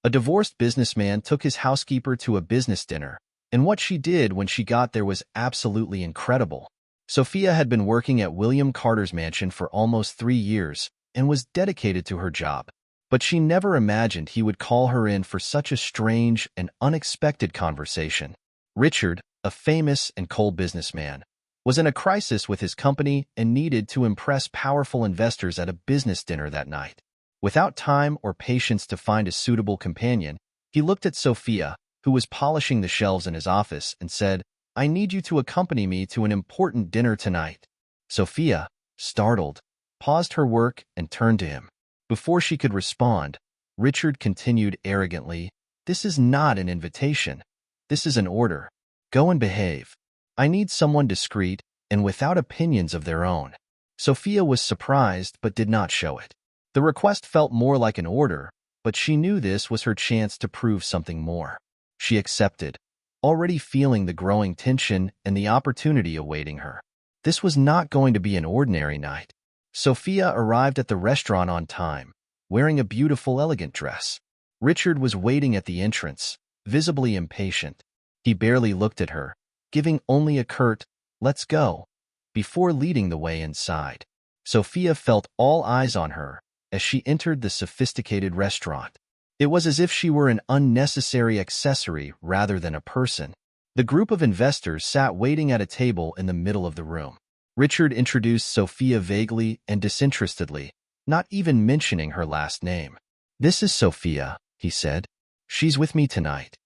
A divorced businessman took his housekeeper to a business dinner, and what she did when she got there was absolutely incredible. Sophia had been working at William Carter's mansion for almost 3 years and was dedicated to her job. But she never imagined he would call her in for such a strange and unexpected conversation. Richard, a famous and cold businessman, was in a crisis with his company and needed to impress powerful investors at a business dinner that night. Without time or patience to find a suitable companion, he looked at Sophia, who was polishing the shelves in his office, and said, "I need you to accompany me to an important dinner tonight." Sophia, startled, paused her work and turned to him. Before she could respond, Richard continued arrogantly, "This is not an invitation. This is an order. Go and behave. I need someone discreet and without opinions of their own." Sophia was surprised but did not show it. The request felt more like an order, but she knew this was her chance to prove something more. She accepted, already feeling the growing tension and the opportunity awaiting her. This was not going to be an ordinary night. Sophia arrived at the restaurant on time, wearing a beautiful, elegant dress. Richard was waiting at the entrance, visibly impatient. He barely looked at her, giving only a curt, "Let's go," before leading the way inside. Sophia felt all eyes on her as she entered the sophisticated restaurant. It was as if she were an unnecessary accessory rather than a person. The group of investors sat waiting at a table in the middle of the room. Richard introduced Sophia vaguely and disinterestedly, not even mentioning her last name. "This is Sophia," he said. "She's with me tonight."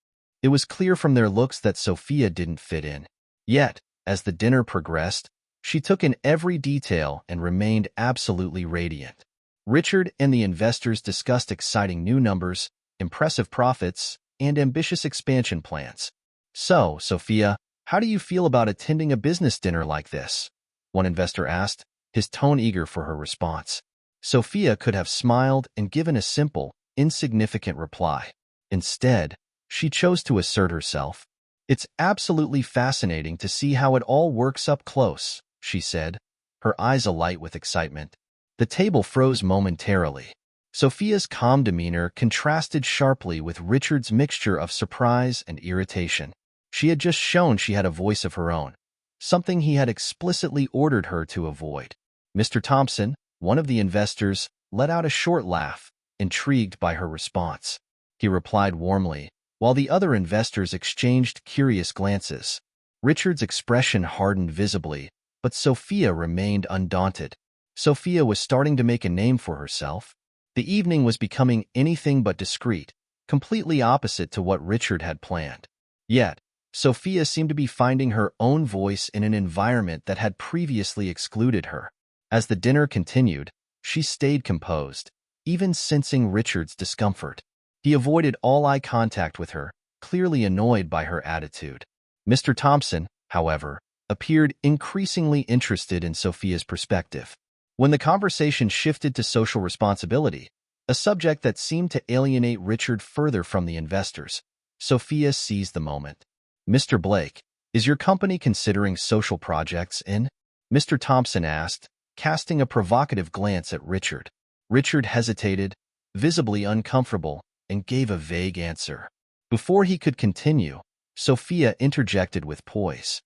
It was clear from their looks that Sophia didn't fit in. Yet, as the dinner progressed, she took in every detail and remained absolutely radiant. Richard and the investors discussed exciting new numbers, impressive profits, and ambitious expansion plans. "So, Sophia, how do you feel about attending a business dinner like this?" one investor asked, his tone eager for her response. Sophia could have smiled and given a simple, insignificant reply. Instead, she chose to assert herself. "It's absolutely fascinating to see how it all works up close," she said, her eyes alight with excitement. The table froze momentarily. Sophia's calm demeanor contrasted sharply with Richard's mixture of surprise and irritation. She had just shown she had a voice of her own, something he had explicitly ordered her to avoid. Mr. Thompson, one of the investors, let out a short laugh, intrigued by her response. He replied warmly, while the other investors exchanged curious glances. Richard's expression hardened visibly, but Sophia remained undaunted. Sophia was starting to make a name for herself. The evening was becoming anything but discreet, completely opposite to what Richard had planned. Yet, Sophia seemed to be finding her own voice in an environment that had previously excluded her. As the dinner continued, she stayed composed, even sensing Richard's discomfort. He avoided all eye contact with her, clearly annoyed by her attitude. Mr. Thompson, however, appeared increasingly interested in Sophia's perspective. When the conversation shifted to social responsibility, a subject that seemed to alienate Richard further from the investors, Sophia seized the moment. "Mr. Blake, is your company considering social projects in?" Mr. Thompson asked, casting a provocative glance at Richard. Richard hesitated, visibly uncomfortable, and gave a vague answer. Before he could continue, Sophia interjected with poise.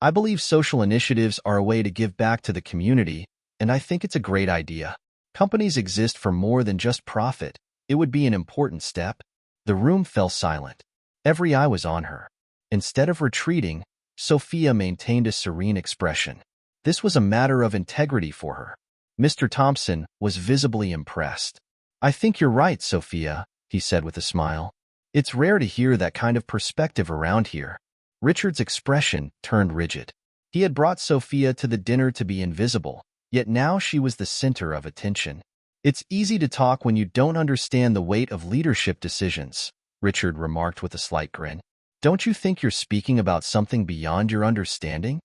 "I believe social initiatives are a way to give back to the community, and I think it's a great idea. Companies exist for more than just profit. It would be an important step." The room fell silent. Every eye was on her. Instead of retreating, Sophia maintained a serene expression. This was a matter of integrity for her. Mr. Thompson was visibly impressed. "I think you're right, Sophia," he said with a smile. "It's rare to hear that kind of perspective around here." Richard's expression turned rigid. He had brought Sophia to the dinner to be invisible, yet now she was the center of attention. "It's easy to talk when you don't understand the weight of leadership decisions," Richard remarked with a slight grin. "Don't you think you're speaking about something beyond your understanding?"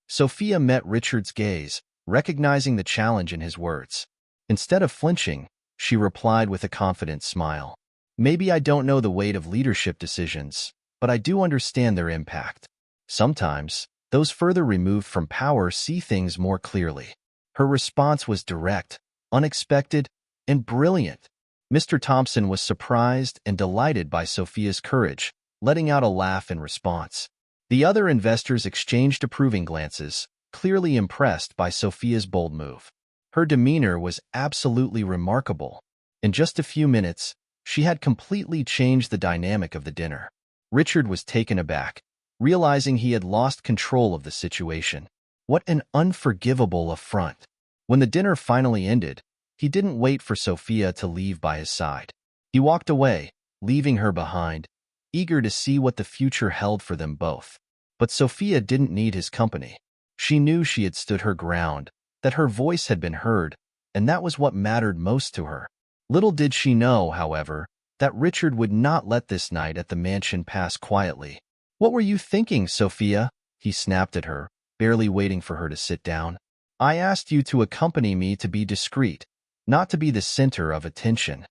Sophia met Richard's gaze, recognizing the challenge in his words. Instead of flinching, she replied with a confident smile. "Maybe I don't know the weight of leadership decisions, but I do understand their impact. Sometimes, those further removed from power see things more clearly." Her response was direct, unexpected, and brilliant. Mr. Thompson was surprised and delighted by Sophia's courage, letting out a laugh in response. The other investors exchanged approving glances, clearly impressed by Sophia's bold move. Her demeanor was absolutely remarkable. In just a few minutes, she had completely changed the dynamic of the dinner. Richard was taken aback, realizing he had lost control of the situation. What an unforgivable affront. When the dinner finally ended, he didn't wait for Sophia to leave by his side. He walked away, leaving her behind, eager to see what the future held for them both. But Sophia didn't need his company. She knew she had stood her ground, that her voice had been heard, and that was what mattered most to her. Little did she know, however, that Richard would not let this night at the mansion pass quietly. "What were you thinking, Sophia?" he snapped at her, barely waiting for her to sit down. "I asked you to accompany me to be discreet, not to be the center of attention."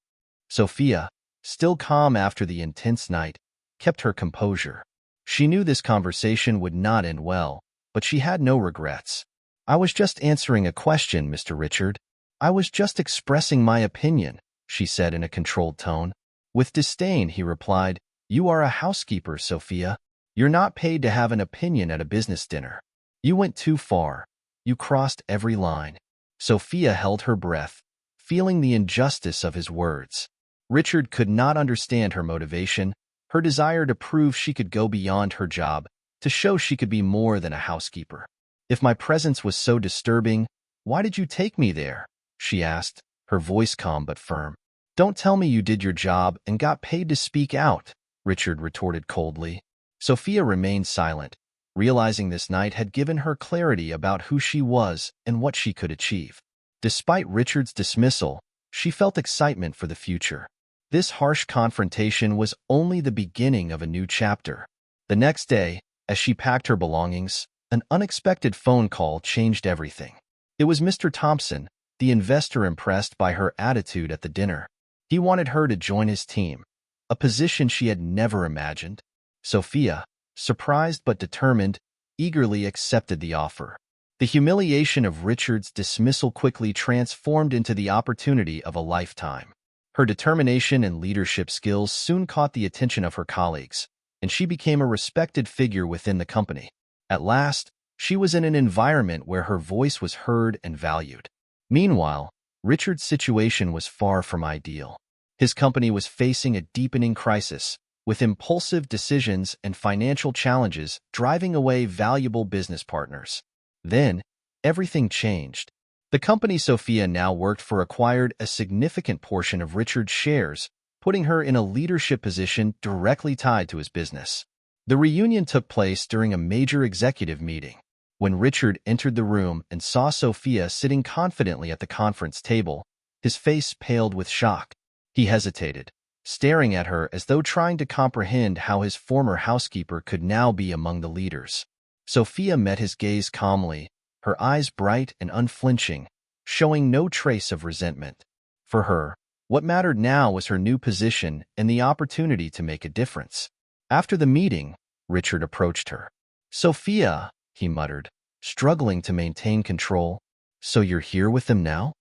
Sophia, still calm after the intense night, kept her composure. She knew this conversation would not end well, but she had no regrets. "I was just answering a question, Mr. Richard. I was just expressing my opinion," she said in a controlled tone. With disdain, he replied, "You are a housekeeper, Sophia. You're not paid to have an opinion at a business dinner. You went too far. You crossed every line." Sophia held her breath, feeling the injustice of his words. Richard could not understand her motivation, her desire to prove she could go beyond her job, to show she could be more than a housekeeper. "If my presence was so disturbing, why did you take me there?" she asked, her voice calm but firm. "Don't tell me you did your job and got paid to speak out," Richard retorted coldly. Sophia remained silent, realizing this night had given her clarity about who she was and what she could achieve. Despite Richard's dismissal, she felt excitement for the future. This harsh confrontation was only the beginning of a new chapter. The next day, as she packed her belongings, an unexpected phone call changed everything. It was Mr. Thompson, the investor, impressed by her attitude at the dinner. He wanted her to join his team, a position she had never imagined. Sophia, surprised but determined, eagerly accepted the offer. The humiliation of Richard's dismissal quickly transformed into the opportunity of a lifetime. Her determination and leadership skills soon caught the attention of her colleagues, and she became a respected figure within the company. At last, she was in an environment where her voice was heard and valued. Meanwhile, Richard's situation was far from ideal. His company was facing a deepening crisis, with impulsive decisions and financial challenges driving away valuable business partners. Then, everything changed. The company Sophia now worked for acquired a significant portion of Richard's shares, putting her in a leadership position directly tied to his business. The reunion took place during a major executive meeting. When Richard entered the room and saw Sophia sitting confidently at the conference table, his face paled with shock. He hesitated, staring at her as though trying to comprehend how his former housekeeper could now be among the leaders. Sophia met his gaze calmly, her eyes bright and unflinching, showing no trace of resentment. For her, what mattered now was her new position and the opportunity to make a difference. After the meeting, Richard approached her. "Sophia," he muttered, struggling to maintain control. "So you're here with them now?"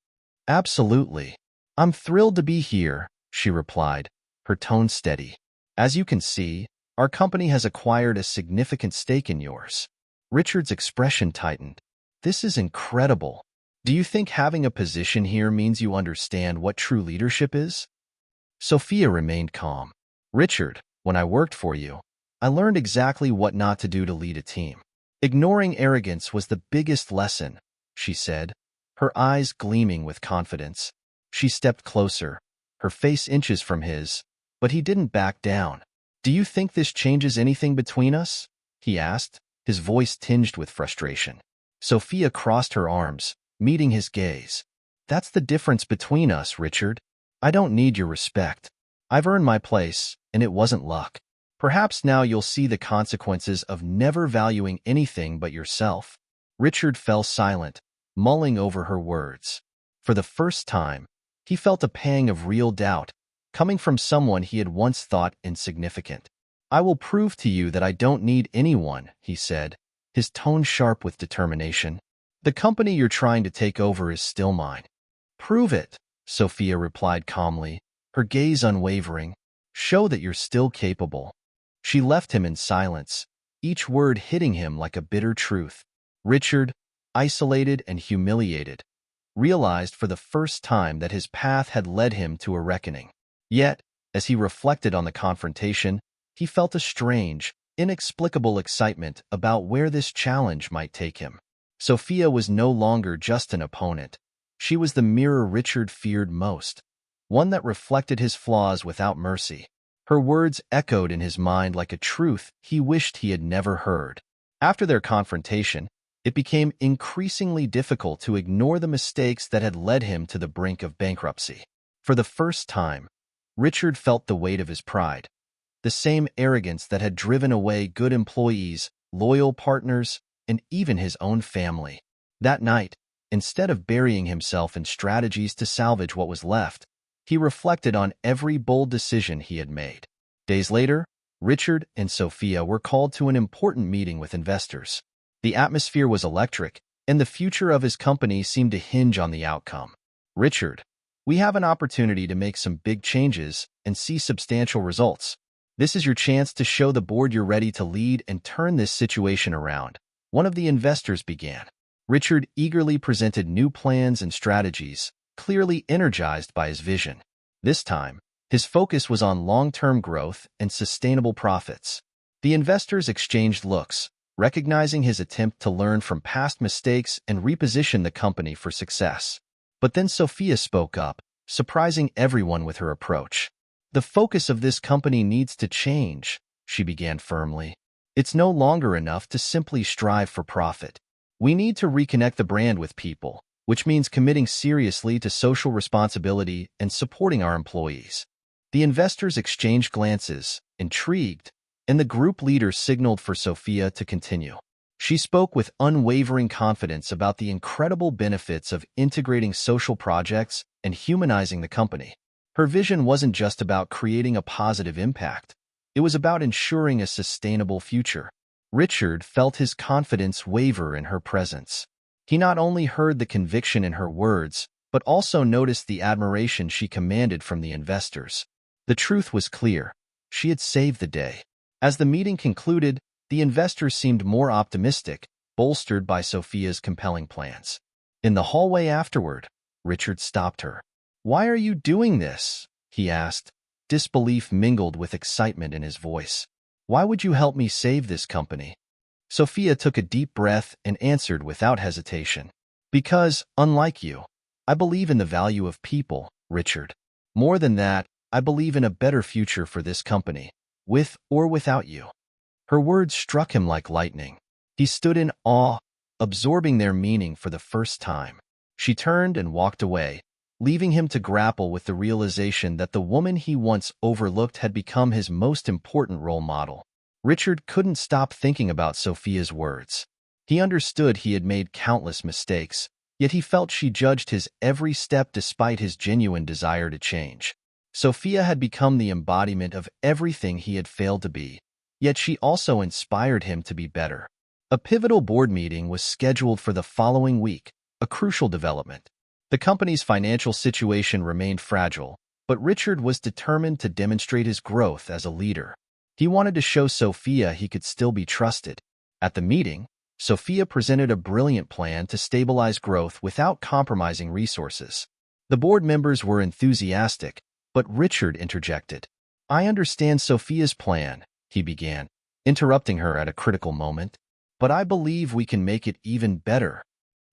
"Absolutely. I'm thrilled to be here," she replied, her tone steady. "As you can see, our company has acquired a significant stake in yours." Richard's expression tightened. "This is incredible. Do you think having a position here means you understand what true leadership is?" Sophia remained calm. "Richard, when I worked for you, I learned exactly what not to do to lead a team. Ignoring arrogance was the biggest lesson," she said, her eyes gleaming with confidence. She stepped closer, her face inches from his, but he didn't back down. "Do you think this changes anything between us?" he asked, his voice tinged with frustration. Sophia crossed her arms, meeting his gaze. "That's the difference between us, Richard. I don't need your respect. I've earned my place, and it wasn't luck. Perhaps now you'll see the consequences of never valuing anything but yourself." Richard fell silent, mulling over her words. For the first time, he felt a pang of real doubt, coming from someone he had once thought insignificant. "I will prove to you that I don't need anyone," he said, his tone sharp with determination. "The company you're trying to take over is still mine." "Prove it," Sophia replied calmly, her gaze unwavering. "Show that you're still capable." She left him in silence, each word hitting him like a bitter truth. Richard, isolated and humiliated, realized for the first time that his path had led him to a reckoning. Yet, as he reflected on the confrontation, he felt a strange, inexplicable excitement about where this challenge might take him. Sophia was no longer just an opponent. She was the mirror Richard feared most, one that reflected his flaws without mercy. Her words echoed in his mind like a truth he wished he had never heard. After their confrontation, it became increasingly difficult to ignore the mistakes that had led him to the brink of bankruptcy. For the first time, Richard felt the weight of his pride, the same arrogance that had driven away good employees, loyal partners, and even his own family. That night, instead of burying himself in strategies to salvage what was left, he reflected on every bold decision he had made. Days later, Richard and Sophia were called to an important meeting with investors. The atmosphere was electric, and the future of his company seemed to hinge on the outcome. "Richard, we have an opportunity to make some big changes and see substantial results. This is your chance to show the board you're ready to lead and turn this situation around," one of the investors began. Richard eagerly presented new plans and strategies, clearly energized by his vision. This time, his focus was on long-term growth and sustainable profits. The investors exchanged looks, recognizing his attempt to learn from past mistakes and reposition the company for success. But then Sophia spoke up, surprising everyone with her approach. "The focus of this company needs to change," she began firmly. "It's no longer enough to simply strive for profit. We need to reconnect the brand with people, which means committing seriously to social responsibility and supporting our employees." The investors exchanged glances, intrigued, and the group leader signaled for Sophia to continue. She spoke with unwavering confidence about the incredible benefits of integrating social projects and humanizing the company. Her vision wasn't just about creating a positive impact. It was about ensuring a sustainable future. Richard felt his confidence waver in her presence. He not only heard the conviction in her words, but also noticed the admiration she commanded from the investors. The truth was clear. She had saved the day. As the meeting concluded, the investors seemed more optimistic, bolstered by Sophia's compelling plans. In the hallway afterward, Richard stopped her. "Why are you doing this?" he asked, disbelief mingled with excitement in his voice. "Why would you help me save this company?" Sophia took a deep breath and answered without hesitation. "Because, unlike you, I believe in the value of people, Richard. More than that, I believe in a better future for this company, with or without you." Her words struck him like lightning. He stood in awe, absorbing their meaning for the first time. She turned and walked away, leaving him to grapple with the realization that the woman he once overlooked had become his most important role model. Richard couldn't stop thinking about Sophia's words. He understood he had made countless mistakes, yet he felt she judged his every step despite his genuine desire to change. Sophia had become the embodiment of everything he had failed to be, yet she also inspired him to be better. A pivotal board meeting was scheduled for the following week, a crucial development. The company's financial situation remained fragile, but Richard was determined to demonstrate his growth as a leader. He wanted to show Sophia he could still be trusted. At the meeting, Sophia presented a brilliant plan to stabilize growth without compromising resources. The board members were enthusiastic, but Richard interjected. "I understand Sophia's plan," he began, interrupting her at a critical moment, "but I believe we can make it even better."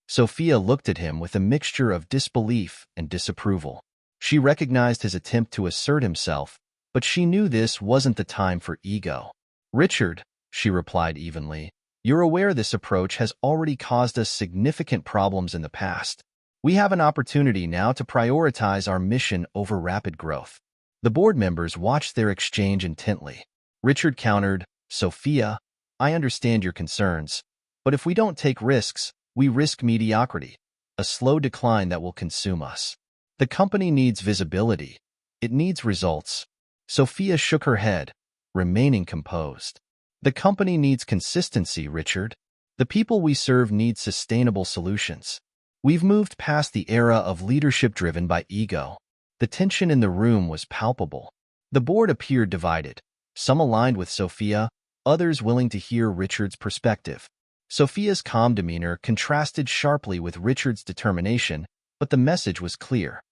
Sophia looked at him with a mixture of disbelief and disapproval. She recognized his attempt to assert himself, but she knew this wasn't the time for ego. "Richard," she replied evenly, "you're aware this approach has already caused us significant problems in the past. We have an opportunity now to prioritize our mission over rapid growth." The board members watched their exchange intently. Richard countered, "Sophia, I understand your concerns, but if we don't take risks, we risk mediocrity, a slow decline that will consume us. The company needs visibility. It needs results." Sophia shook her head, remaining composed. "The company needs consistency, Richard. The people we serve need sustainable solutions. We've moved past the era of leadership driven by ego. The tension in the room was palpable. The board appeared divided. Some aligned with Sophia, others willing to hear Richard's perspective. Sophia's calm demeanor contrasted sharply with Richard's determination, but the message was clear.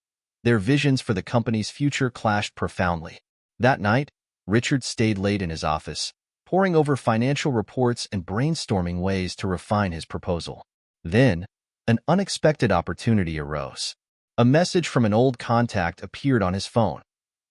Their visions for the company's future clashed profoundly. That night, Richard stayed late in his office, poring over financial reports and brainstorming ways to refine his proposal. Then, an unexpected opportunity arose. A message from an old contact appeared on his phone.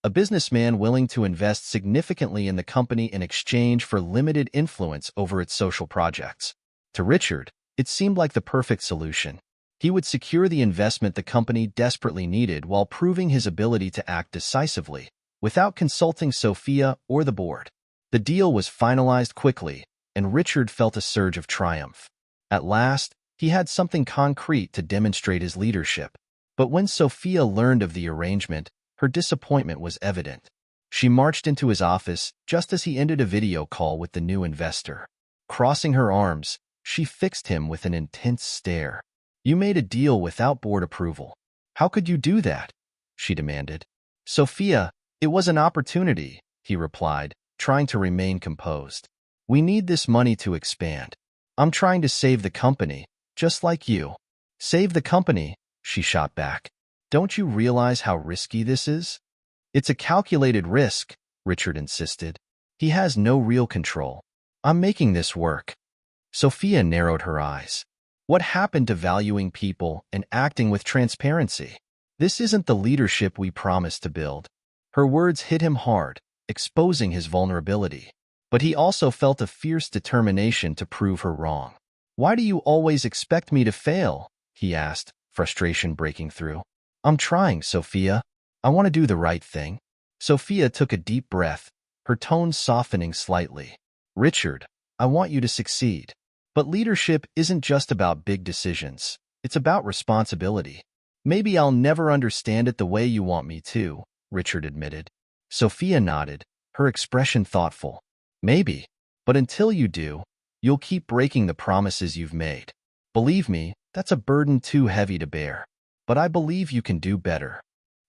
A businessman willing to invest significantly in the company in exchange for limited influence over its social projects. To Richard, it seemed like the perfect solution. He would secure the investment the company desperately needed while proving his ability to act decisively, without consulting Sophia or the board. The deal was finalized quickly, and Richard felt a surge of triumph. At last, he had something concrete to demonstrate his leadership. But when Sophia learned of the arrangement, her disappointment was evident. She marched into his office just as he ended a video call with the new investor. Crossing her arms, she fixed him with an intense stare. "You made a deal without board approval. How could you do that?" she demanded. "Sophia, it was an opportunity," he replied, trying to remain composed. "We need this money to expand. I'm trying to save the company, just like you." "Save the company?" she shot back. "Don't you realize how risky this is?" "It's a calculated risk," Richard insisted. "He has no real control. I'm making this work." Sophia narrowed her eyes. What happened to valuing people and acting with transparency? This isn't the leadership we promised to build. Her words hit him hard, exposing his vulnerability. But he also felt a fierce determination to prove her wrong. "Why do you always expect me to fail?" he asked, frustration breaking through. "I'm trying, Sophia. I want to do the right thing." Sophia took a deep breath, her tone softening slightly. "Richard, I want you to succeed. But leadership isn't just about big decisions. It's about responsibility. Maybe I'll never understand it the way you want me to," Richard admitted. Sophia nodded, her expression thoughtful. "Maybe. But until you do, you'll keep breaking the promises you've made. Believe me, that's a burden too heavy to bear. But I believe you can do better."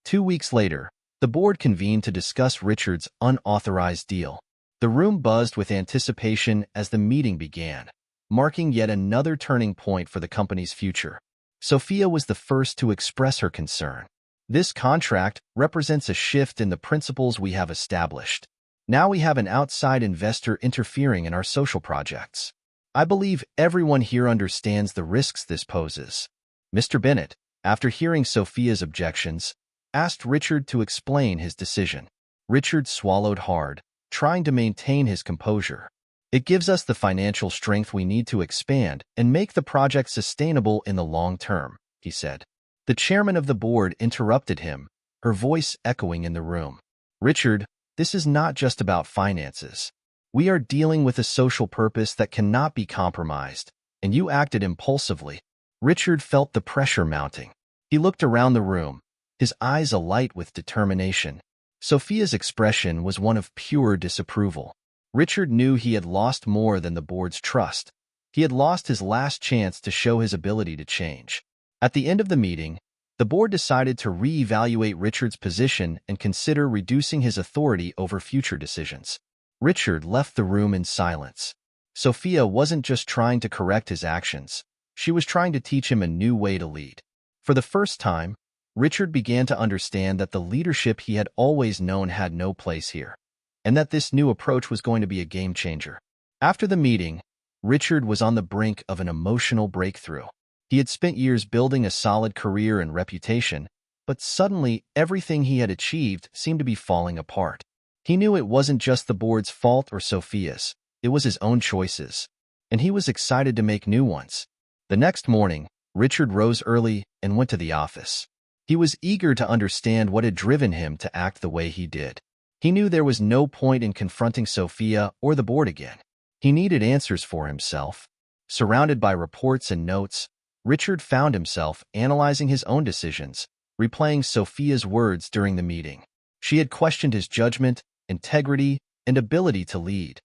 2 weeks later, the board convened to discuss Richard's unauthorized deal. The room buzzed with anticipation as the meeting began, marking yet another turning point for the company's future. Sophia was the first to express her concern. "This contract represents a shift in the principles we have established. Now we have an outside investor interfering in our social projects. I believe everyone here understands the risks this poses." Mr. Bennett, after hearing Sophia's objections, asked Richard to explain his decision. Richard swallowed hard, trying to maintain his composure. "It gives us the financial strength we need to expand and make the project sustainable in the long term," he said. The chairman of the board interrupted him, her voice echoing in the room. "Richard, this is not just about finances. We are dealing with a social purpose that cannot be compromised, and you acted impulsively." Richard felt the pressure mounting. He looked around the room, his eyes alight with determination. Sophia's expression was one of pure disapproval. Richard knew he had lost more than the board's trust. He had lost his last chance to show his ability to change. At the end of the meeting, the board decided to reevaluate Richard's position and consider reducing his authority over future decisions. Richard left the room in silence. Sophia wasn't just trying to correct his actions. She was trying to teach him a new way to lead. For the first time, Richard began to understand that the leadership he had always known had no place here, and that this new approach was going to be a game changer. After the meeting, Richard was on the brink of an emotional breakthrough. He had spent years building a solid career and reputation, but suddenly everything he had achieved seemed to be falling apart. He knew it wasn't just the board's fault or Sophia's, it was his own choices, and he was excited to make new ones. The next morning, Richard rose early and went to the office. He was eager to understand what had driven him to act the way he did. He knew there was no point in confronting Sophia or the board again. He needed answers for himself. Surrounded by reports and notes, Richard found himself analyzing his own decisions, replaying Sophia's words during the meeting. She had questioned his judgment, integrity, and ability to lead,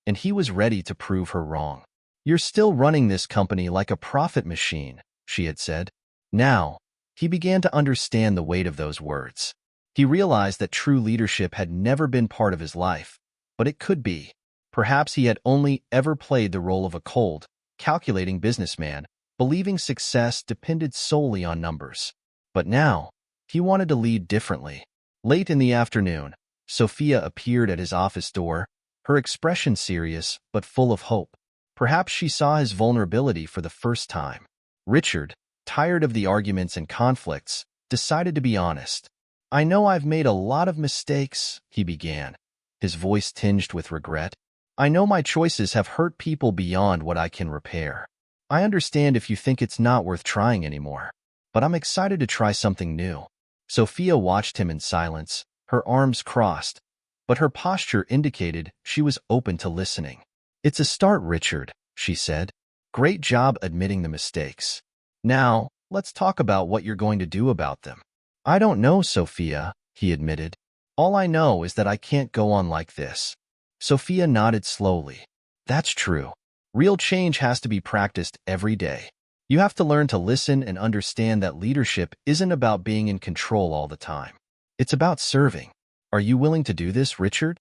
and he was ready to prove her wrong. "You're still running this company like a profit machine," she had said. Now, he began to understand the weight of those words. He realized that true leadership had never been part of his life, but it could be. Perhaps he had only ever played the role of a cold, calculating businessman, believing success depended solely on numbers. But now, he wanted to lead differently. Late in the afternoon, Sophia appeared at his office door, her expression serious but full of hope. Perhaps she saw his vulnerability for the first time. Richard, tired of the arguments and conflicts, decided to be honest. "I know I've made a lot of mistakes," he began, his voice tinged with regret. "I know my choices have hurt people beyond what I can repair. I understand if you think it's not worth trying anymore, but I'm excited to try something new." Sophia watched him in silence, her arms crossed, but her posture indicated she was open to listening. "It's a start, Richard," she said. "Great job admitting the mistakes. Now, let's talk about what you're going to do about them." "I don't know, Sophia," he admitted. "All I know is that I can't go on like this." Sophia nodded slowly. "That's true. Real change has to be practiced every day. You have to learn to listen and understand that leadership isn't about being in control all the time. It's about serving. Are you willing to do this, Richard?"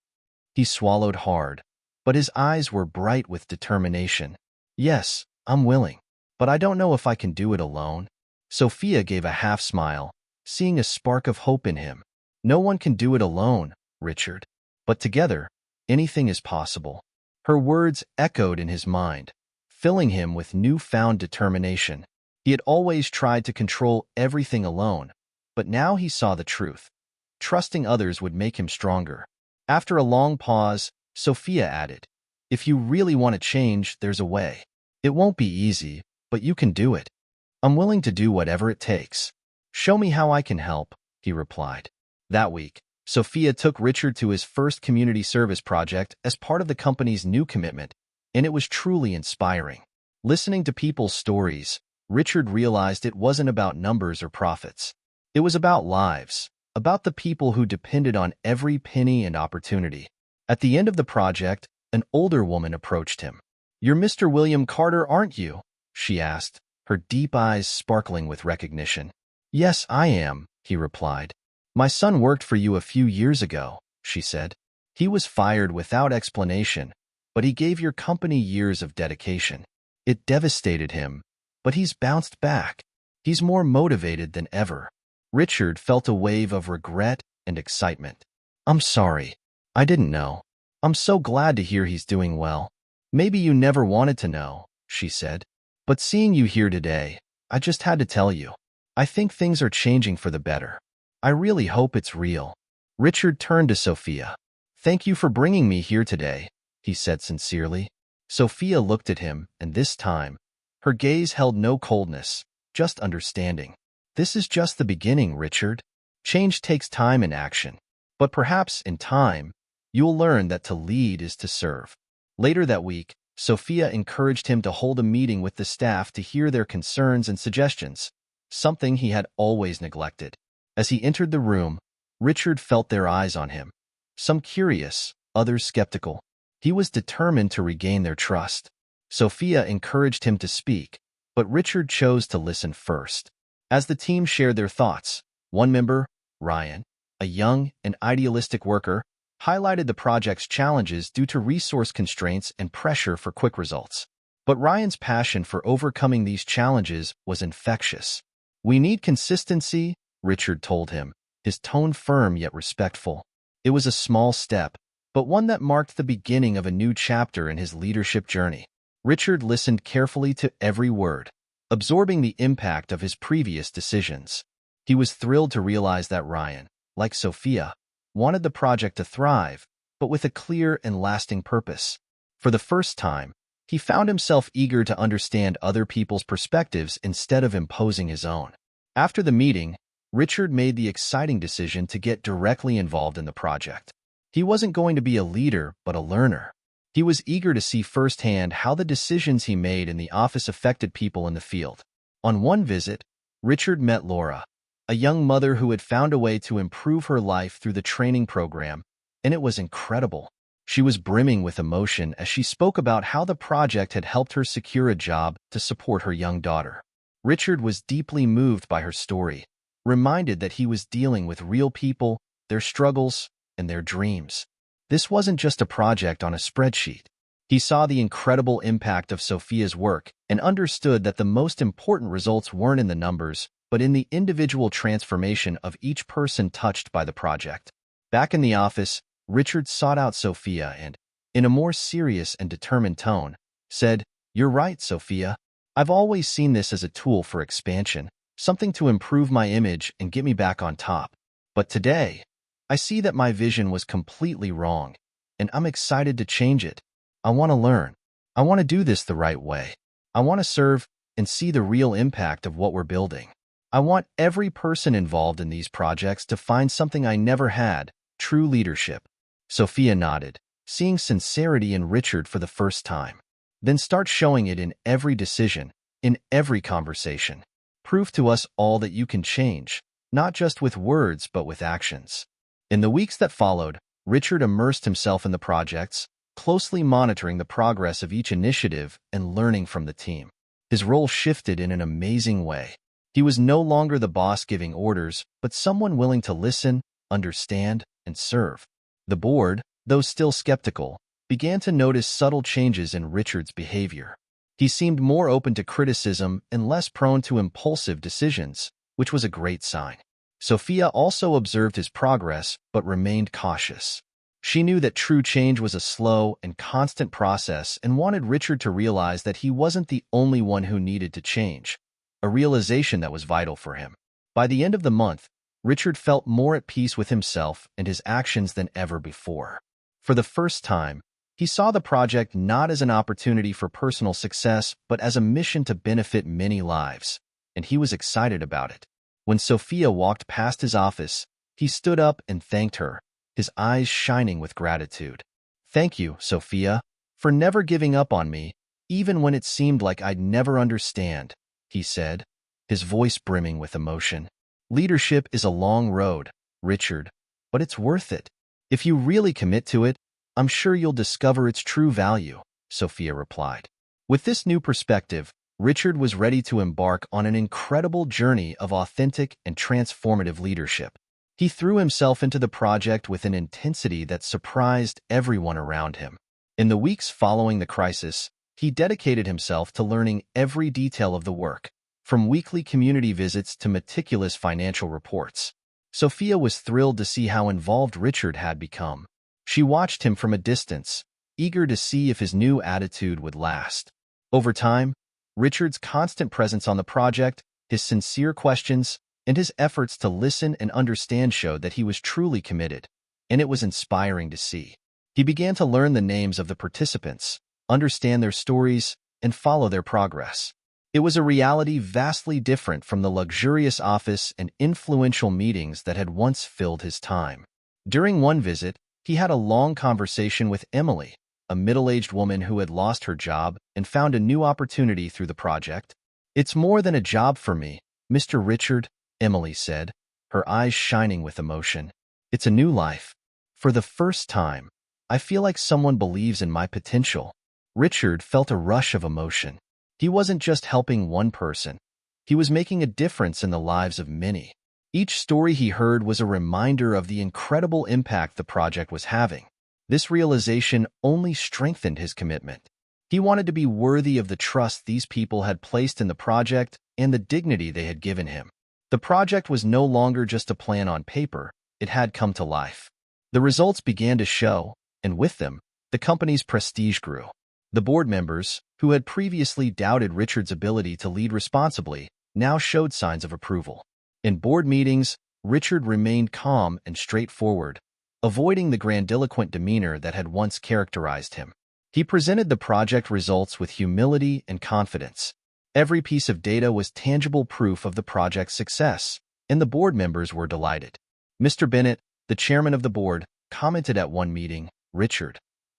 He swallowed hard, but his eyes were bright with determination. "Yes, I'm willing, but I don't know if I can do it alone." Sophia gave a half smile, seeing a spark of hope in him. "No one can do it alone, Richard. But together, anything is possible." Her words echoed in his mind, filling him with newfound determination. He had always tried to control everything alone, but now he saw the truth. Trusting others would make him stronger. After a long pause, Sophia added, "If you really want to change, there's a way. It won't be easy, but you can do it. I'm willing to do whatever it takes." "Show me how I can help," he replied. That week, Sophia took Richard to his first community service project as part of the company's new commitment, and it was truly inspiring. Listening to people's stories, Richard realized it wasn't about numbers or profits. It was about lives, about the people who depended on every penny and opportunity. At the end of the project, an older woman approached him. "You're Mr. William Carter, aren't you?" she asked, her deep eyes sparkling with recognition. "Yes, I am," he replied. "My son worked for you a few years ago," she said. "He was fired without explanation, but he gave your company years of dedication. It devastated him, but he's bounced back. He's more motivated than ever." Richard felt a wave of regret and excitement. "I'm sorry. I didn't know. I'm so glad to hear he's doing well." "Maybe you never wanted to know," she said. "But seeing you here today, I just had to tell you. I think things are changing for the better. I really hope it's real." Richard turned to Sophia. "Thank you for bringing me here today," he said sincerely. Sophia looked at him, and this time, her gaze held no coldness, just understanding. "This is just the beginning, Richard. Change takes time and action. But perhaps, in time, you'll learn that to lead is to serve." Later that week, Sophia encouraged him to hold a meeting with the staff to hear their concerns and suggestions, something he had always neglected. As he entered the room, Richard felt their eyes on him, some curious, others skeptical. He was determined to regain their trust. Sophia encouraged him to speak, but Richard chose to listen first. As the team shared their thoughts, one member, Ryan, a young and idealistic worker, highlighted the project's challenges due to resource constraints and pressure for quick results. But Ryan's passion for overcoming these challenges was infectious. "We need consistency," Richard told him, his tone firm yet respectful. It was a small step, but one that marked the beginning of a new chapter in his leadership journey. Richard listened carefully to every word, absorbing the impact of his previous decisions. He was thrilled to realize that Ryan, like Sophia, wanted the project to thrive, but with a clear and lasting purpose. For the first time, he found himself eager to understand other people's perspectives instead of imposing his own. After the meeting, Richard made the exciting decision to get directly involved in the project. He wasn't going to be a leader, but a learner. He was eager to see firsthand how the decisions he made in the office affected people in the field. On one visit, Richard met Laura, a young mother who had found a way to improve her life through the training program, and it was incredible. She was brimming with emotion as she spoke about how the project had helped her secure a job to support her young daughter. Richard was deeply moved by her story, reminded that he was dealing with real people their struggles, and their dreams. This wasn't just a project on a spreadsheet. He saw the incredible impact of Sophia's work and understood that the most important results weren't in the numbers, but in the individual transformation of each person touched by the project. Back in the office, Richard sought out Sophia and, in a more serious and determined tone, said, "You're right, Sophia. I've always seen this as a tool for expansion, something to improve my image and get me back on top. But today, I see that my vision was completely wrong, and I'm excited to change it. I want to learn. I want to do this the right way. I want to serve and see the real impact of what we're building. I want every person involved in these projects to find something I never had, true leadership." Sophia nodded, seeing sincerity in Richard for the first time. "Then start showing it in every decision, in every conversation. Prove to us all that you can change, not just with words but with actions." In the weeks that followed, Richard immersed himself in the projects, closely monitoring the progress of each initiative and learning from the team. His role shifted in an amazing way. He was no longer the boss giving orders, but someone willing to listen, understand, and serve. The board, though still skeptical, began to notice subtle changes in Richard's behavior. He seemed more open to criticism and less prone to impulsive decisions, which was a great sign. Sophia also observed his progress but remained cautious. She knew that true change was a slow and constant process and wanted Richard to realize that he wasn't the only one who needed to change, a realization that was vital for him. By the end of the month, Richard felt more at peace with himself and his actions than ever before. For the first time, he saw the project not as an opportunity for personal success, but as a mission to benefit many lives, and he was excited about it. When Sophia walked past his office, he stood up and thanked her, his eyes shining with gratitude. "Thank you, Sophia, for never giving up on me, even when it seemed like I'd never understand," he said, his voice brimming with emotion. "Leadership is a long road, Richard, but it's worth it. If you really commit to it, I'm sure you'll discover its true value," Sophia replied. With this new perspective, Richard was ready to embark on an incredible journey of authentic and transformative leadership. He threw himself into the project with an intensity that surprised everyone around him. In the weeks following the crisis, he dedicated himself to learning every detail of the work, from weekly community visits to meticulous financial reports. Sophia was thrilled to see how involved Richard had become. She watched him from a distance, eager to see if his new attitude would last. Over time, Richard's constant presence on the project, his sincere questions, and his efforts to listen and understand showed that he was truly committed, and it was inspiring to see. He began to learn the names of the participants, understand their stories, and follow their progress. It was a reality vastly different from the luxurious office and influential meetings that had once filled his time. During one visit, he had a long conversation with Emily, a middle-aged woman who had lost her job and found a new opportunity through the project. "It's more than a job for me, Mr. Richard," Emily said, her eyes shining with emotion. "It's a new life. For the first time, I feel like someone believes in my potential." Richard felt a rush of emotion. He wasn't just helping one person. He was making a difference in the lives of many. Each story he heard was a reminder of the incredible impact the project was having. This realization only strengthened his commitment. He wanted to be worthy of the trust these people had placed in the project and the dignity they had given him. The project was no longer just a plan on paper, it had come to life. The results began to show, and with them, the company's prestige grew. The board members, who had previously doubted Richard's ability to lead responsibly, now showed signs of approval. In board meetings, Richard remained calm and straightforward, avoiding the grandiloquent demeanor that had once characterized him. He presented the project results with humility and confidence. Every piece of data was tangible proof of the project's success, and the board members were delighted. Mr. Bennett, the chairman of the board, commented at one meeting, "Richard,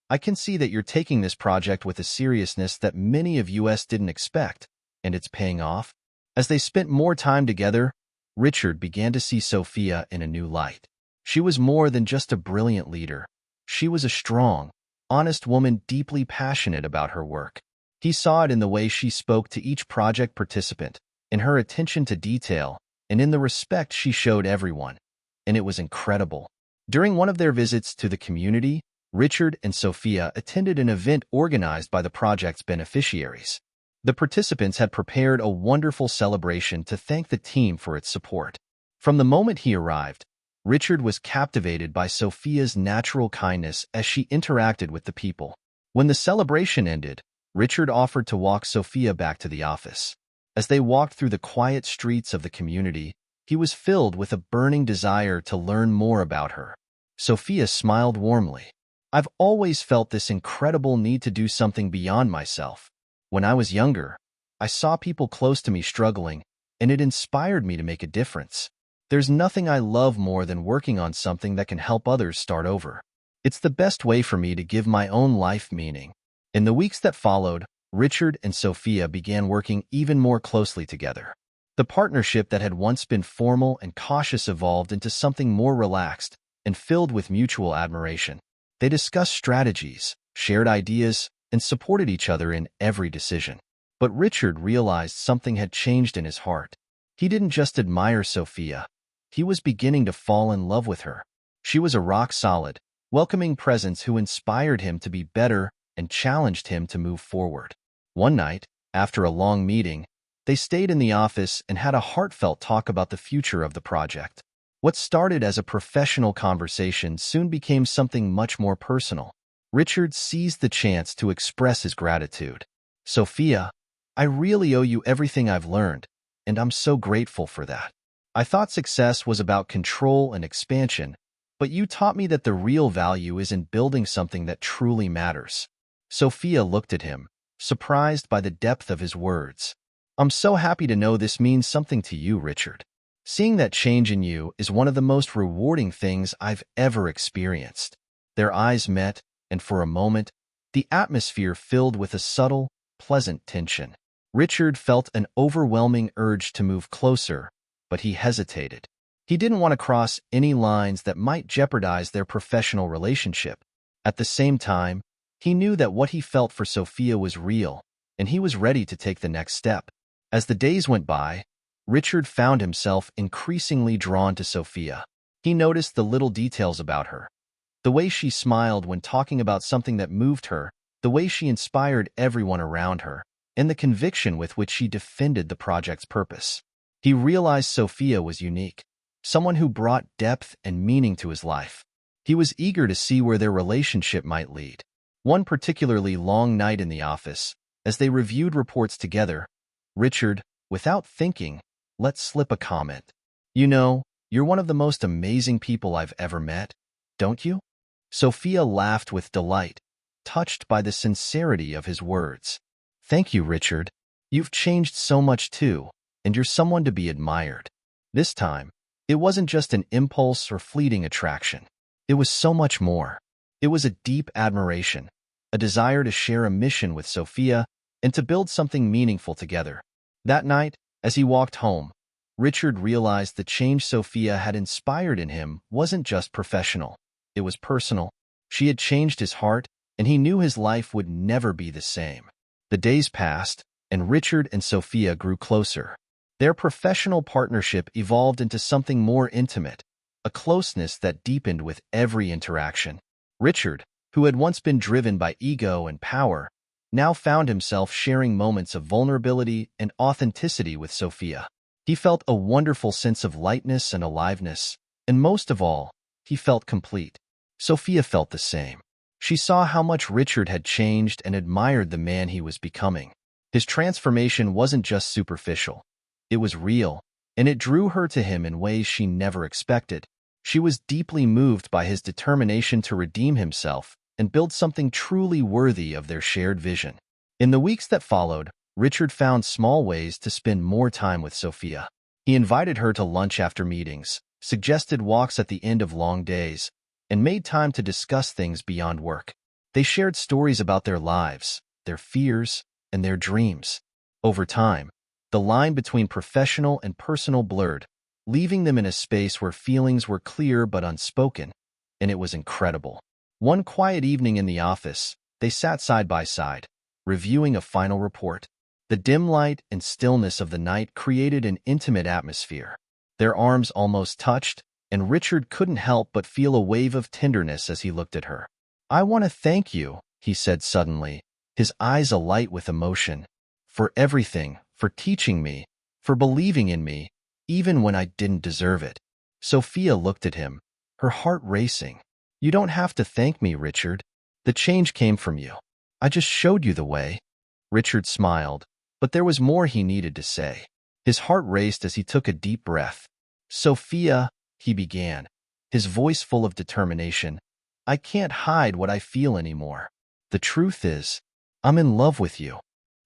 I can see that you're taking this project with a seriousness that many of us didn't expect, and it's paying off." As they spent more time together, Richard began to see Sophia in a new light. She was more than just a brilliant leader. She was a strong, honest woman deeply passionate about her work. He saw it in the way she spoke to each project participant, in her attention to detail, and in the respect she showed everyone. And it was incredible. During one of their visits to the community, Richard and Sophia attended an event organized by the project's beneficiaries. The participants had prepared a wonderful celebration to thank the team for its support. From the moment he arrived, Richard was captivated by Sophia's natural kindness as she interacted with the people. When the celebration ended, Richard offered to walk Sophia back to the office. As they walked through the quiet streets of the community, he was filled with a burning desire to learn more about her. Sophia smiled warmly. "I've always felt this incredible need to do something beyond myself. When I was younger, I saw people close to me struggling, and it inspired me to make a difference. There's nothing I love more than working on something that can help others start over. It's the best way for me to give my own life meaning." In the weeks that followed, Richard and Sophia began working even more closely together. The partnership that had once been formal and cautious evolved into something more relaxed and filled with mutual admiration. They discussed strategies, shared ideas, and supported each other in every decision. But Richard realized something had changed in his heart. He didn't just admire Sophia. He was beginning to fall in love with her. She was a rock-solid, welcoming presence who inspired him to be better and challenged him to move forward. One night, after a long meeting, they stayed in the office and had a heartfelt talk about the future of the project. What started as a professional conversation soon became something much more personal. Richard seized the chance to express his gratitude. "Sophia, I really owe you everything I've learned, and I'm so grateful for that. I thought success was about control and expansion, but you taught me that the real value is in building something that truly matters." Sophia looked at him, surprised by the depth of his words. "I'm so happy to know this means something to you, Richard. Seeing that change in you is one of the most rewarding things I've ever experienced." Their eyes met, and for a moment, the atmosphere filled with a subtle, pleasant tension. Richard felt an overwhelming urge to move closer, but he hesitated. He didn't want to cross any lines that might jeopardize their professional relationship. At the same time, he knew that what he felt for Sophia was real, and he was ready to take the next step. As the days went by, Richard found himself increasingly drawn to Sophia. He noticed the little details about her. The way she smiled when talking about something that moved her, the way she inspired everyone around her, and the conviction with which she defended the project's purpose. He realized Sophia was unique, someone who brought depth and meaning to his life. He was eager to see where their relationship might lead. One particularly long night in the office, as they reviewed reports together, Richard, without thinking, let slip a comment. "You know, you're one of the most amazing people I've ever met, don't you?" Sophia laughed with delight, touched by the sincerity of his words. "Thank you, Richard. You've changed so much too, and you're someone to be admired." This time, it wasn't just an impulse or fleeting attraction. It was so much more. It was a deep admiration, a desire to share a mission with Sophia and to build something meaningful together. That night, as he walked home, Richard realized the change Sophia had inspired in him wasn't just professional. It was personal. She had changed his heart, and he knew his life would never be the same. The days passed, and Richard and Sophia grew closer. Their professional partnership evolved into something more intimate, a closeness that deepened with every interaction. Richard, who had once been driven by ego and power, now found himself sharing moments of vulnerability and authenticity with Sophia. He felt a wonderful sense of lightness and aliveness, and most of all, he felt complete. Sophia felt the same. She saw how much Richard had changed and admired the man he was becoming. His transformation wasn't just superficial. It was real, and it drew her to him in ways she never expected. She was deeply moved by his determination to redeem himself and build something truly worthy of their shared vision. In the weeks that followed, Richard found small ways to spend more time with Sophia. He invited her to lunch after meetings, suggested walks at the end of long days, and made time to discuss things beyond work. They shared stories about their lives, their fears, and their dreams. Over time, the line between professional and personal blurred, leaving them in a space where feelings were clear but unspoken, and it was incredible. One quiet evening in the office, they sat side by side, reviewing a final report. The dim light and stillness of the night created an intimate atmosphere. Their arms almost touched, and Richard couldn't help but feel a wave of tenderness as he looked at her. "I want to thank you," he said suddenly, his eyes alight with emotion, "for everything, for teaching me, for believing in me, even when I didn't deserve it." Sophia looked at him, her heart racing. "You don't have to thank me, Richard. The change came from you. I just showed you the way." Richard smiled, but there was more he needed to say. His heart raced as he took a deep breath. "Sophia," he began, his voice full of determination, "I can't hide what I feel anymore. The truth is, I'm in love with you."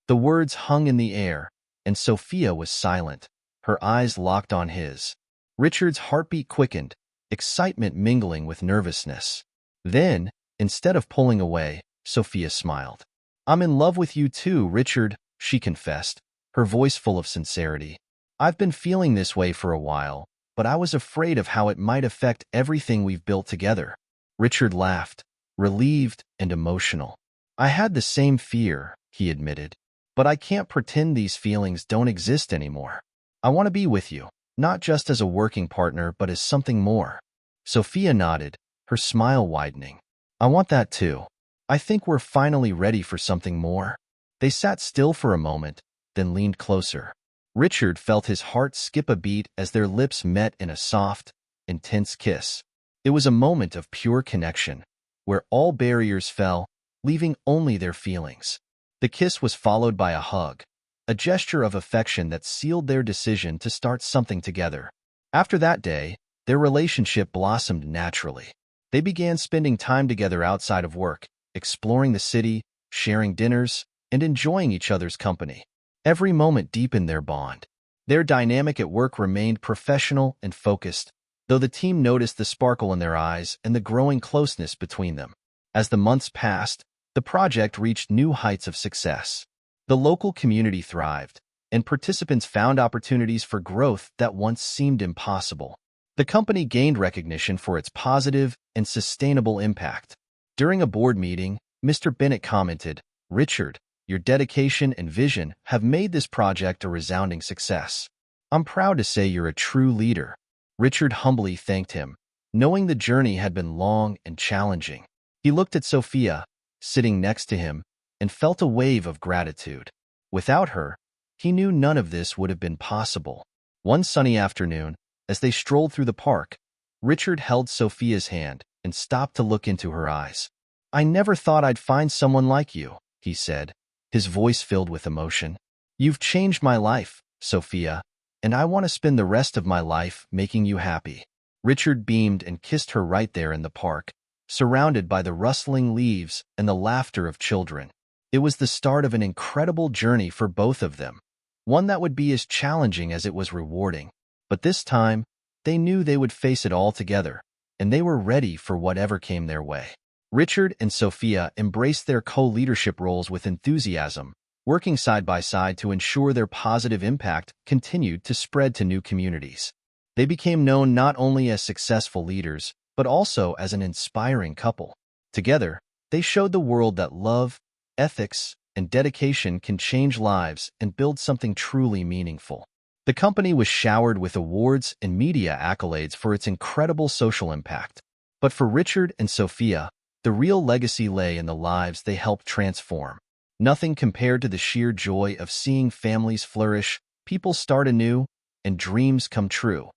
The words hung in the air, and Sophia was silent, her eyes locked on his. Richard's heartbeat quickened, excitement mingling with nervousness. Then, instead of pulling away, Sophia smiled. "I'm in love with you too, Richard," she confessed, her voice full of sincerity. "I've been feeling this way for a while, but I was afraid of how it might affect everything we've built together." Richard laughed, relieved and emotional. "I had the same fear," he admitted, "but I can't pretend these feelings don't exist anymore. I want to be with you, not just as a working partner, but as something more." Sophia nodded, her smile widening. "I want that too. I think we're finally ready for something more." They sat still for a moment, then leaned closer. Richard felt his heart skip a beat as their lips met in a soft, intense kiss. It was a moment of pure connection, where all barriers fell, leaving only their feelings. The kiss was followed by a hug, a gesture of affection that sealed their decision to start something together. After that day, their relationship blossomed naturally. They began spending time together outside of work, exploring the city, sharing dinners, and enjoying each other's company. Every moment deepened their bond. Their dynamic at work remained professional and focused, though the team noticed the sparkle in their eyes and the growing closeness between them. As the months passed, the project reached new heights of success. The local community thrived, and participants found opportunities for growth that once seemed impossible. The company gained recognition for its positive and sustainable impact. During a board meeting, Mr. Bennett commented, "Richard, your dedication and vision have made this project a resounding success. I'm proud to say you're a true leader." Richard humbly thanked him, knowing the journey had been long and challenging. He looked at Sophia, sitting next to him, and felt a wave of gratitude. Without her, he knew none of this would have been possible. One sunny afternoon, as they strolled through the park, Richard held Sophia's hand and stopped to look into her eyes. "I never thought I'd find someone like you," he said, his voice filled with emotion. "You've changed my life, Sophia, and I want to spend the rest of my life making you happy." Richard beamed and kissed her right there in the park, surrounded by the rustling leaves and the laughter of children. It was the start of an incredible journey for both of them, one that would be as challenging as it was rewarding. But this time, they knew they would face it all together, and they were ready for whatever came their way. Richard and Sophia embraced their co-leadership roles with enthusiasm, working side by side to ensure their positive impact continued to spread to new communities. They became known not only as successful leaders, but also as an inspiring couple. Together, they showed the world that love, ethics, and dedication can change lives and build something truly meaningful. The company was showered with awards and media accolades for its incredible social impact. But for Richard and Sophia, the real legacy lay in the lives they helped transform. Nothing compared to the sheer joy of seeing families flourish, people start anew, and dreams come true,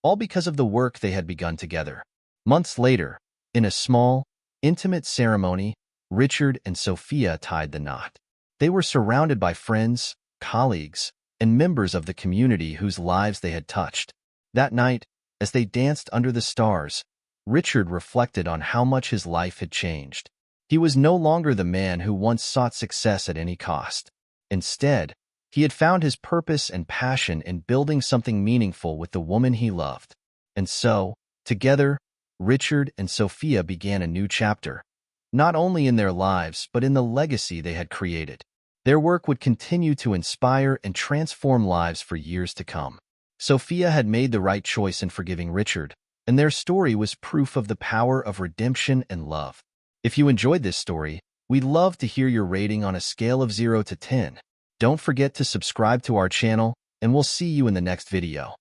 all because of the work they had begun together. Months later, in a small, intimate ceremony, Richard and Sophia tied the knot. They were surrounded by friends, colleagues, and members of the community whose lives they had touched. That night, as they danced under the stars, Richard reflected on how much his life had changed. He was no longer the man who once sought success at any cost. Instead, he had found his purpose and passion in building something meaningful with the woman he loved. And so, together, Richard and Sophia began a new chapter, not only in their lives but in the legacy they had created. Their work would continue to inspire and transform lives for years to come. Sophia had made the right choice in forgiving Richard, and their story was proof of the power of redemption and love. If you enjoyed this story, we'd love to hear your rating on a scale of 0 to 10. Don't forget to subscribe to our channel, and we'll see you in the next video.